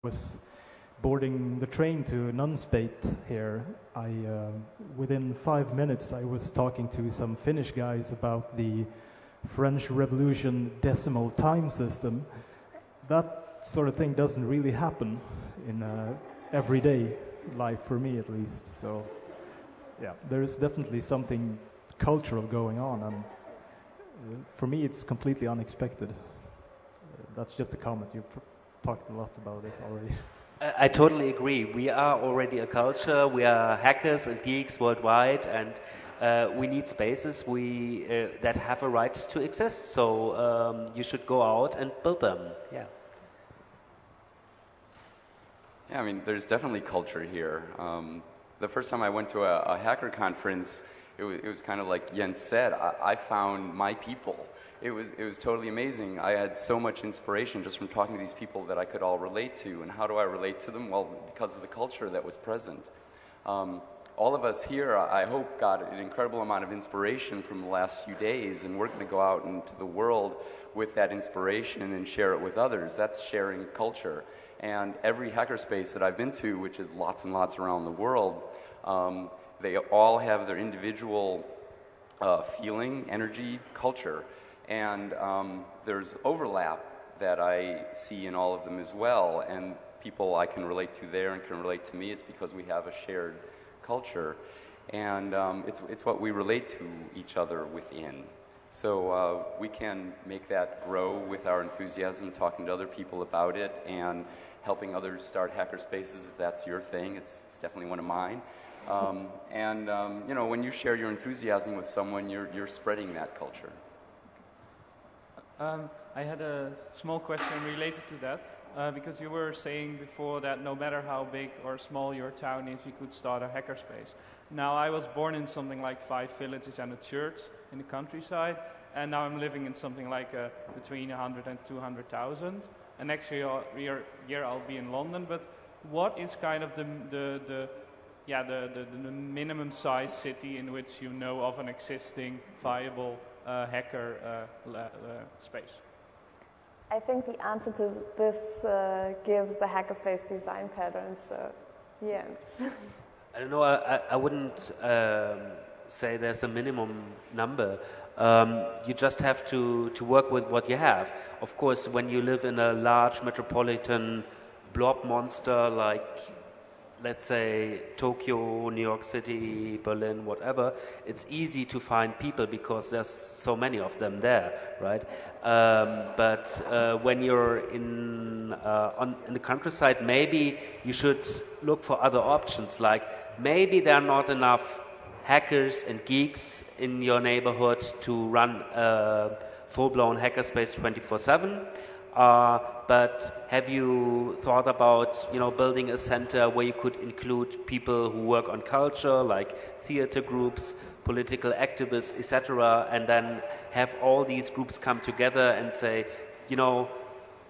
was boarding the train to Nunspeet here, within 5 minutes I was talking to some Finnish guys about the French Revolution decimal time system. That sort of thing doesn't really happen in everyday life, for me at least. So yeah, there is definitely something cultural going on, and for me it's completely unexpected. That's just a comment. You've talked a lot about it already. I totally agree. We are already a culture. We are hackers and geeks worldwide, and we need spaces that have a right to exist. So you should go out and build them. Yeah. Yeah, I mean, there's definitely culture here. The first time I went to a hacker conference, it was kind of like Jens said. I found my people. It was totally amazing. I had so much inspiration just from talking to these people that I could all relate to. And how do I relate to them? Well, because of the culture that was present. All of us here, I hope, got an incredible amount of inspiration from the last few days, and we're going to go out into the world with that inspiration and share it with others. That's sharing culture. And every hackerspace that I've been to, which is lots and lots around the world, they all have their individual feeling, energy, culture. And there's overlap that I see in all of them as well. And people I can relate to there and can relate to me, it's because we have a shared culture. And it's what we relate to each other within. So we can make that grow with our enthusiasm, talking to other people about it, and helping others start hackerspaces if that's your thing. It's definitely one of mine. You know, when you share your enthusiasm with someone, you're spreading that culture. I had a small question related to that, because you were saying before that no matter how big or small your town is, you could start a hackerspace. Now, I was born in something like 5 villages and a church in the countryside, and now I'm living in something like between 100 and 200,000. And next year I'll be in London. But what is kind of the minimum size city in which you know of an existing viable hacker space? I think the answer to this gives the hackerspace design pattern, so yes. I don't know, I wouldn't say there's a minimum number. You just have to work with what you have. Of course, when you live in a large metropolitan blob monster like, let's say, Tokyo, New York City, Berlin, whatever, it's easy to find people because there's so many of them there, right? But when you're in the countryside, maybe you should look for other options, like maybe there are not enough hackers and geeks in your neighborhood to run a full-blown hackerspace 24/7. But have you thought about, you know, building a center where you could include people who work on culture, like theater groups, political activists, etc., and then have all these groups come together and say, you know,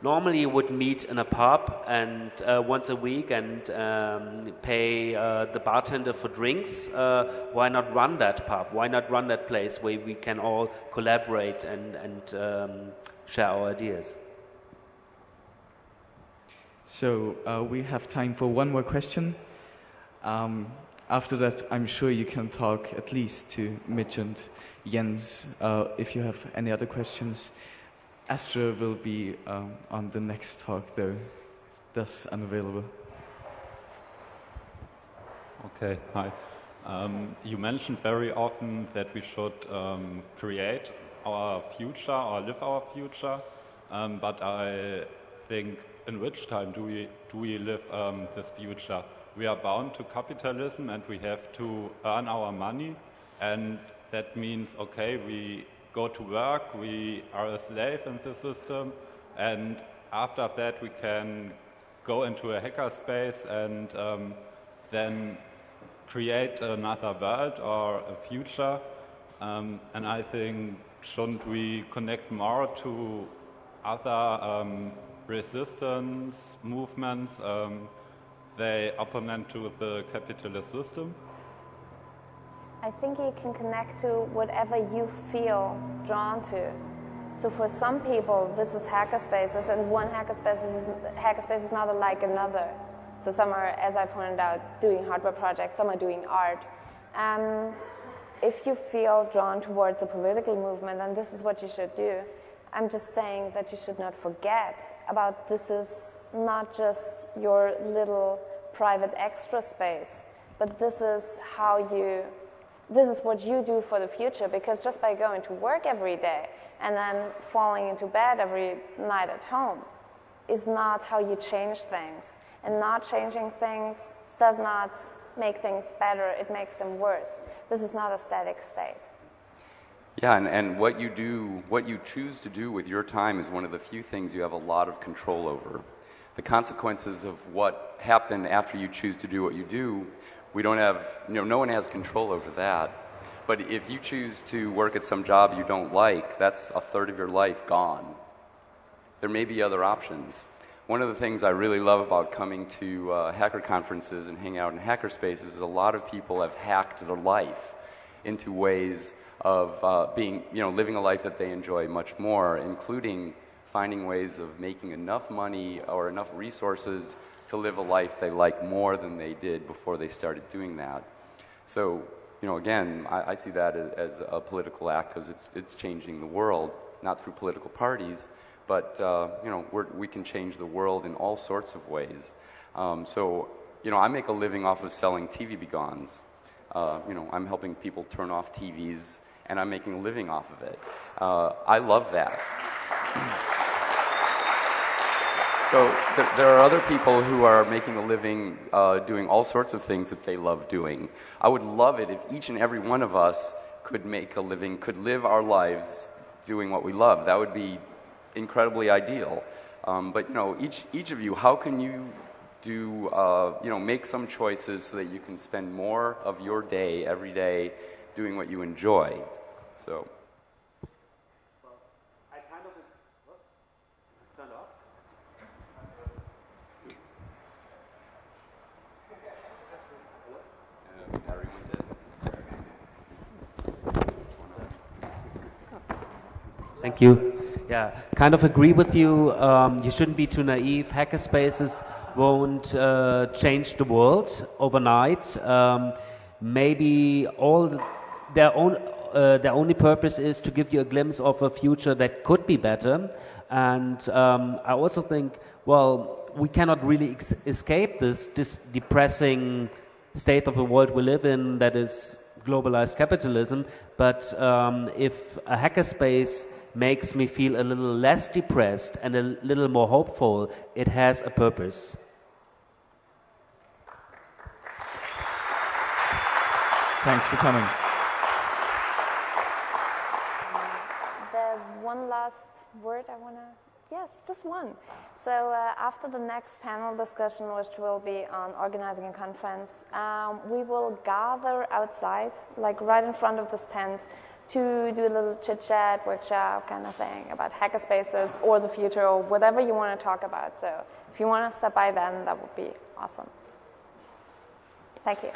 normally you would meet in a pub and once a week and pay the bartender for drinks. Why not run that pub? Why not run that place where we can all collaborate and share our ideas? So we have time for one more question. After that, I'm sure you can talk at least to Mitch and Jens if you have any other questions. Astera will be on the next talk, though, thus unavailable. Okay, hi. You mentioned very often that we should create our future or live our future, but I think, in which time do we live this future? We are bound to capitalism and we have to earn our money, and that means, okay, we go to work, we are a slave in the system, and after that we can go into a hackerspace and then create another world or a future. And I think, shouldn't we connect more to other resistance movements, they opponent to the capitalist system? I think you can connect to whatever you feel drawn to. So for some people, this is hackerspaces, and one hackerspace is not like another. So some are, as I pointed out, doing hardware projects, some are doing art. If you feel drawn towards a political movement, then this is what you should do. I'm just saying that you should not forget about this is not just your little private extra space, but this is what you do for the future, because just by going to work every day and then falling into bed every night at home is not how you change things. And not changing things does not make things better, it makes them worse. This is not a static state. Yeah, and what you do, what you choose to do with your time is one of the few things you have a lot of control over. The consequences of what happened after you choose to do what you do, we don't have, no one has control over that. But if you choose to work at some job you don't like, that's a third of your life gone. There may be other options. One of the things I really love about coming to hacker conferences and hanging out in hackerspaces is a lot of people have hacked their life into ways of living a life that they enjoy much more, including finding ways of making enough money or enough resources to live a life they like more than they did before they started doing that. So, again, I see that as a political act because it's changing the world, not through political parties, but we can change the world in all sorts of ways. I make a living off of selling TV begons. I'm helping people turn off TVs, and I'm making a living off of it. I love that. So there are other people who are making a living doing all sorts of things that they love doing. I would love it if each and every one of us could make a living, could live our lives doing what we love. That would be incredibly ideal. But each of you, how can you do make some choices so that you can spend more of your day every day doing what you enjoy? So. Well, I kind of turned off. Thank you. Yeah, kind of agree with you. You shouldn't be too naive. Hackerspaces won't change the world overnight. Maybe their only purpose is to give you a glimpse of a future that could be better. And I also think, we cannot really escape this depressing state of the world we live in, that is globalized capitalism. But if a hackerspace makes me feel a little less depressed and a little more hopeful, it has a purpose. Thanks for coming. There's one last word I want to... Yes, just one. So after the next panel discussion, which will be on organizing a conference, we will gather outside, like right in front of this tent, to do a little chit-chat, workshop kind of thing about hackerspaces or the future or whatever you want to talk about. So if you want to stop by then, that would be awesome. Thank you.